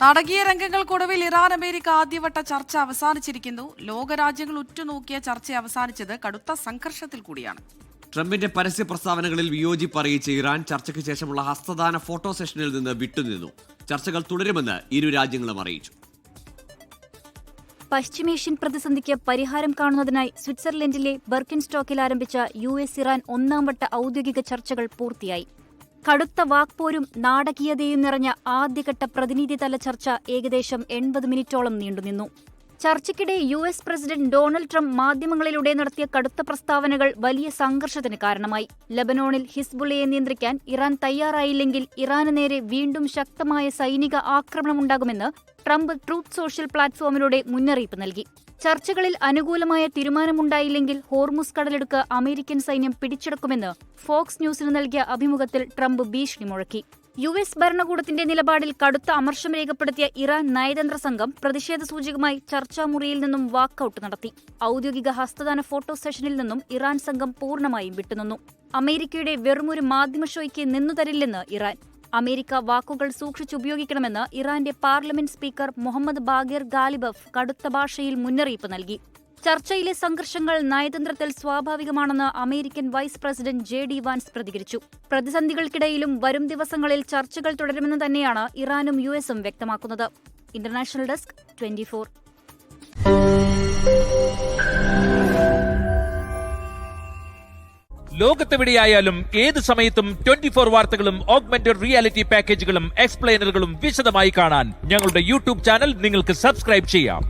നാടകീയ രംഗങ്ങൾക്കൊടുവിൽ Iran America ആദ്യവട്ട ചർച്ച അവസാനിച്ചിരിക്കുന്നു. ലോകരാജ്യങ്ങൾ ഉറ്റുനോക്കിയ ചർച്ച അവസാനിച്ചത് കടുത്ത സംഘർഷത്തിൽ കൂടിയാണ്. ട്രംപിന്റെ പരസ്യ പ്രസ്താവനകളിൽ വിയോജിപ്പ് അറിയിച്ച ഇറാൻ ചർച്ചയ്ക്ക് ശേഷമുള്ള ഹസ്തദാന ഫോട്ടോ സെഷനിൽ നിന്ന് വിട്ടുനിന്നു. ചർച്ചകൾ തുടരുമെന്ന് ഇരു രാജ്യങ്ങളും അറിയിച്ചു. പശ്ചിമേഷ്യൻ പ്രതിസന്ധിക്ക് പരിഹാരം കാണുന്നതിനായി സ്വിറ്റ്സർലൻഡിലെ ബെർക്കിൻസ്റ്റോക്കിൽ ആരംഭിച്ച US ഇറാൻ ഒന്നാം വട്ട ഔദ്യോഗിക ചർച്ചകൾ പൂർത്തിയായി. കടുത്ത വാക്പോരും നാടകീയതയും നിറഞ്ഞ ആദ്യഘട്ട പ്രതിനിധിതല ചർച്ച ഏകദേശം 80 മിനിറ്റോളം നീണ്ടുനിന്നു. ചർച്ചയ്ക്കിടെ US പ്രസിഡന്റ് ഡൊണാൾഡ് ട്രംപ് മാധ്യമങ്ങളിലൂടെ നടത്തിയ കടുത്ത പ്രസ്താവനകൾ വലിയ സംഘർഷത്തിന് കാരണമായി. ലബനോണിൽ ഹിസ്ബുള്ളയെ നിയന്ത്രിക്കാൻ ഇറാൻ തയ്യാറായില്ലെങ്കിൽ ഇറാന് നേരെ വീണ്ടും ശക്തമായ സൈനിക ആക്രമണമുണ്ടാകുമെന്ന് ട്രംപ് ട്രൂത്ത് സോഷ്യൽ പ്ലാറ്റ്ഫോമിലൂടെ മുന്നറിയിപ്പ് നൽകി. ചർച്ചകളിൽ അനുകൂലമായ തീരുമാനമുണ്ടായില്ലെങ്കിൽ ഹോർമുസ് കടലിടുക്ക് അമേരിക്കൻ സൈന്യം പിടിച്ചെടുക്കുമെന്ന് ഫോക്സ് ന്യൂസിന് നൽകിയ അഭിമുഖത്തിൽ ട്രംപ് ഭീഷണി മുഴക്കി. US ഭരണകൂടത്തിന്റെ നിലപാടിൽ കടുത്ത അമർഷം രേഖപ്പെടുത്തിയ ഇറാൻ നയതന്ത്ര സംഘം പ്രതിഷേധ സൂചകമായി ചർച്ചാമുറിയിൽ നിന്നും വാക്കൌട്ട് നടത്തി. ഔദ്യോഗിക ഹസ്തദാന ഫോട്ടോ സെഷനിൽ നിന്നും ഇറാൻ സംഘം പൂർണ്ണമായും വിട്ടുനിന്നു. അമേരിക്കയുടെ വെറുമൊരു മാധ്യമ ഷോയ്ക്ക് നിന്നുതരില്ലെന്ന് ഇറാൻ. അമേരിക്ക വാക്കുകൾ സൂക്ഷിച്ചുപയോഗിക്കണമെന്ന് ഇറാന്റെ parliament speaker Mohammad Baqir Ghalibaf കടുത്ത ഭാഷയിൽ മുന്നറിയിപ്പ് നൽകി. ചർച്ചയിലെ സംഘർഷങ്ങൾ നയതന്ത്രത്തിൽ സ്വാഭാവികമാണെന്ന് American vice president JD Vance പ്രതികരിച്ചു. പ്രതിസന്ധികൾക്കിടയിലും വരും ദിവസങ്ങളിൽ ചർച്ചകൾ തുടരുമെന്ന് തന്നെയാണ് ഇറാനും USഉം വ്യക്തമാക്കുന്നത്. International desk 24. ലോകത്തെവിടെയായാലും ഏത് സമയത്തും 24 വാർത്തകളും ഓഗ്മെന്റഡ് റിയാലിറ്റി പാക്കേജുകളും എക്സ്പ്ലെയിനറുകളും വിശദമായി കാണാൻ ഞങ്ങളുടെ YouTube ചാനൽ നിങ്ങൾക്ക് സബ്സ്ക്രൈബ് ചെയ്യാം.